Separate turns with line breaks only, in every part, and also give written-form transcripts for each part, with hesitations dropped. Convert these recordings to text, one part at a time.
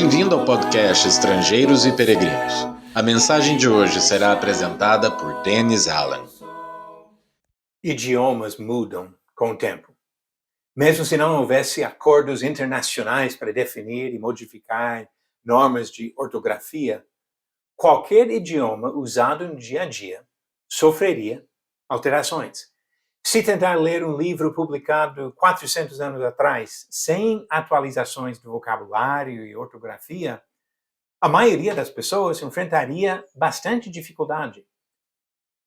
Bem-vindo ao podcast Estrangeiros e Peregrinos. A mensagem de hoje será apresentada por Dennis Allen.
Idiomas mudam com o tempo. Mesmo se não houvesse acordos internacionais para definir e modificar normas de ortografia, qualquer idioma usado no dia a dia sofreria alterações. Se tentar ler um livro publicado 400 anos atrás, sem atualizações do vocabulário e ortografia, a maioria das pessoas enfrentaria bastante dificuldade.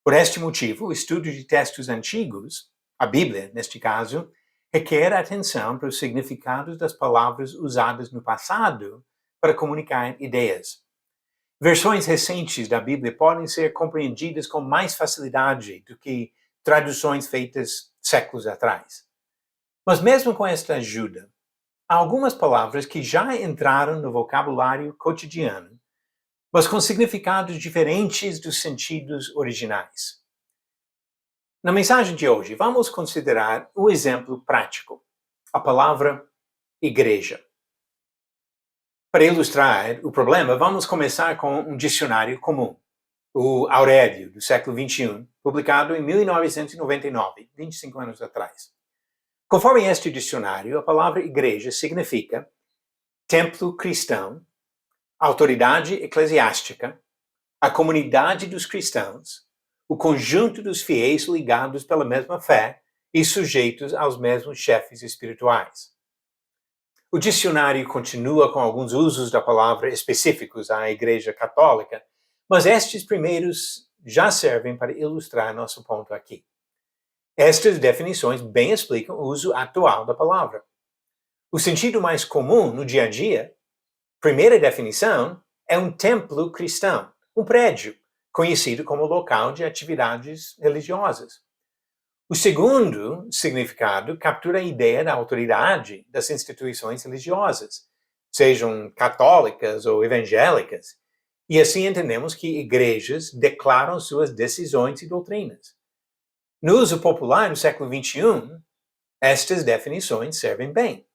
Por este motivo, o estudo de textos antigos, a Bíblia, neste caso, requer atenção para os significados das palavras usadas no passado para comunicar ideias. Versões recentes da Bíblia podem ser compreendidas com mais facilidade do que traduções feitas séculos atrás. Mas mesmo com esta ajuda, há algumas palavras que já entraram no vocabulário cotidiano, mas com significados diferentes dos sentidos originais. Na mensagem de hoje, vamos considerar um exemplo prático, a palavra igreja. Para ilustrar o problema, vamos começar com um dicionário comum, o Aurélio, do século XXI, publicado em 1999, 25 anos atrás. Conforme este dicionário, a palavra igreja significa templo cristão, autoridade eclesiástica, a comunidade dos cristãos, o conjunto dos fiéis ligados pela mesma fé e sujeitos aos mesmos chefes espirituais. O dicionário continua com alguns usos da palavra específicos à Igreja Católica, mas estes primeiros já servem para ilustrar nosso ponto aqui. Estas definições bem explicam o uso atual da palavra. O sentido mais comum no dia a dia, primeira definição, é um templo cristão, um prédio, conhecido como local de atividades religiosas. O segundo significado captura a ideia da autoridade das instituições religiosas, sejam católicas ou evangélicas, e assim entendemos que igrejas declaram suas decisões e doutrinas. No uso popular do século XXI, estas definições servem bem.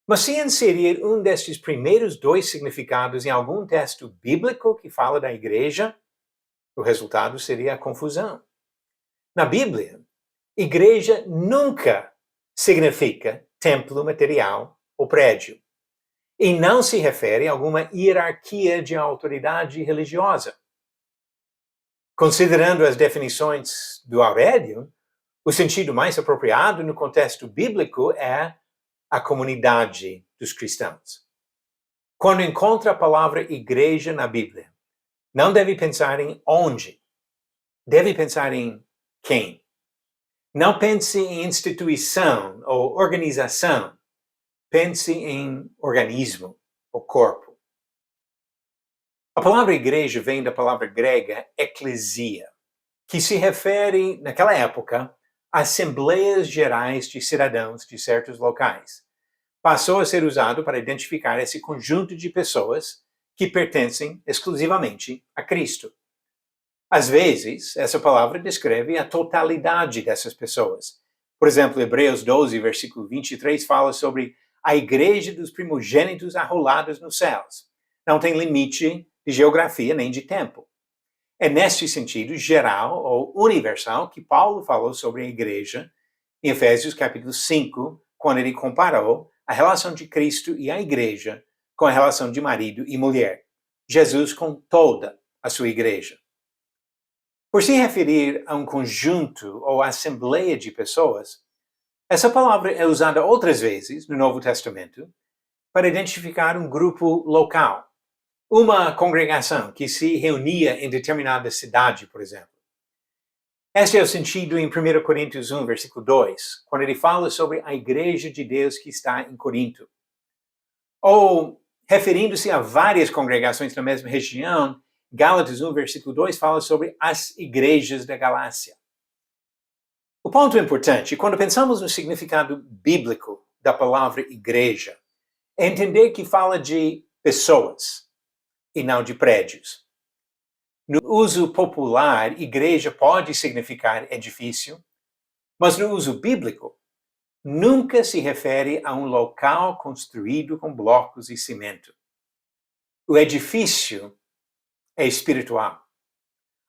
Mas se inserir um destes primeiros dois significados em algum texto bíblico que fala da igreja, o resultado seria a confusão. Na Bíblia, igreja nunca significa templo material ou prédio, e não se refere a alguma hierarquia de autoridade religiosa. Considerando as definições do Aurélio, o sentido mais apropriado no contexto bíblico é a comunidade dos cristãos. Quando encontra a palavra igreja na Bíblia, não deve pensar em onde, deve pensar em quem. Não pense em instituição ou organização, pense em organismo ou corpo. A palavra igreja vem da palavra grega eklesia, que se refere, naquela época, a assembleias gerais de cidadãos de certos locais. Passou a ser usado para identificar esse conjunto de pessoas que pertencem exclusivamente a Cristo. Às vezes, essa palavra descreve a totalidade dessas pessoas. Por exemplo, Hebreus 12, versículo 23, fala sobre a igreja dos primogênitos arrolados nos céus. Não tem limite de geografia nem de tempo. É neste sentido geral ou universal que Paulo falou sobre a igreja em Efésios capítulo 5, quando ele comparou a relação de Cristo e a igreja com a relação de marido e mulher. Jesus com toda a sua igreja. Por se referir a um conjunto ou assembleia de pessoas, essa palavra é usada outras vezes no Novo Testamento para identificar um grupo local, uma congregação que se reunia em determinada cidade, por exemplo. Este é o sentido em 1 Coríntios 1, versículo 2, quando ele fala sobre a igreja de Deus que está em Corinto. Ou, referindo-se a várias congregações na mesma região, Gálatas 1, versículo 2 fala sobre as igrejas da Galácia. O ponto importante, quando pensamos no significado bíblico da palavra igreja, é entender que fala de pessoas e não de prédios. No uso popular, igreja pode significar edifício, mas no uso bíblico, nunca se refere a um local construído com blocos e cimento. O edifício é espiritual.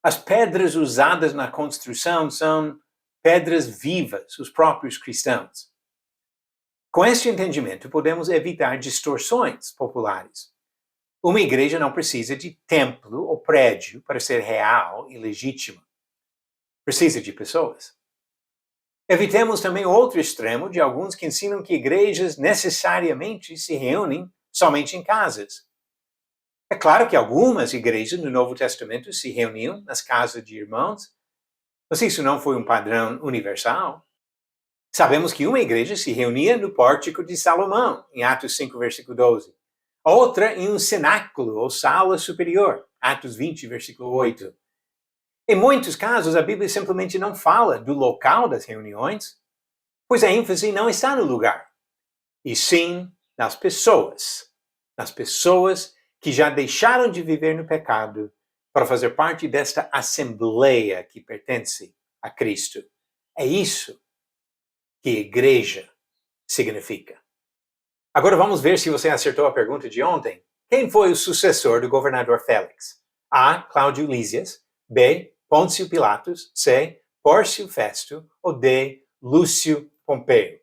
As pedras usadas na construção são pedras vivas, os próprios cristãos. Com este entendimento, podemos evitar distorções populares. Uma igreja não precisa de templo ou prédio para ser real e legítima. Precisa de pessoas. Evitemos também o outro extremo de alguns que ensinam que igrejas necessariamente se reúnem somente em casas. É claro que algumas igrejas no Novo Testamento se reuniam nas casas de irmãos, mas isso não foi um padrão universal. Sabemos que uma igreja se reunia no pórtico de Salomão, em Atos 5, versículo 12. Outra em um cenáculo ou sala superior, Atos 20, versículo 8. Em muitos casos, a Bíblia simplesmente não fala do local das reuniões, pois a ênfase não está no lugar, e sim nas pessoas que já deixaram de viver no pecado para fazer parte desta assembleia que pertence a Cristo. É isso que igreja significa. Agora vamos ver se você acertou a pergunta de ontem. Quem foi o sucessor do governador Félix? A. Cláudio Lísias. B. Pôncio Pilatos. C. Pórcio Festo. Ou D. Lúcio Pompeu?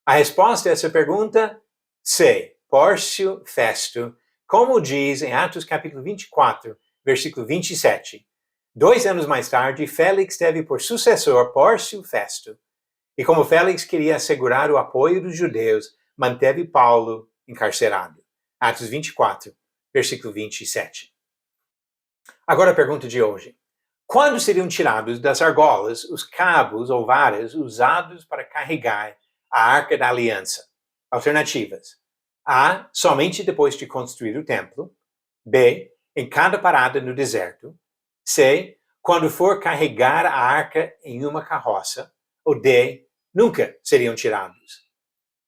A resposta a essa pergunta, C. Pórcio Festo, como diz em Atos capítulo 24, versículo 27. 2 anos mais tarde, Félix teve por sucessor Pórcio Festo. E como Félix queria assegurar o apoio dos judeus, manteve Paulo encarcerado. Atos 24, versículo 27. Agora a pergunta de hoje. Quando seriam tirados das argolas os cabos ou varas usados para carregar a Arca da Aliança? Alternativas. A. Somente depois de construir o templo. B. Em cada parada no deserto. C. Quando for carregar a arca em uma carroça. Ou D. Nunca seriam tirados.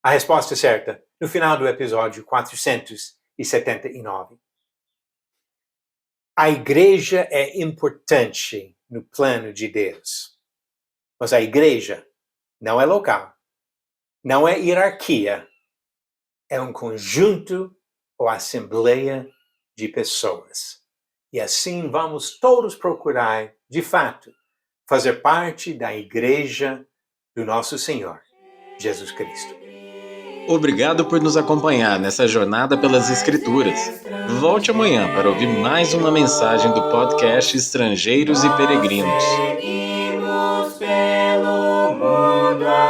A resposta certa no final do episódio 479. A igreja é importante no plano de Deus. Mas a igreja não é local, não é hierarquia, é um conjunto ou assembleia de pessoas. E assim vamos todos procurar, de fato, fazer parte da igreja do nosso Senhor, Jesus Cristo.
Obrigado por nos acompanhar nessa jornada pelas Escrituras. Volte amanhã para ouvir mais uma mensagem do podcast Estrangeiros e Peregrinos.
Seguimos pelo mundo.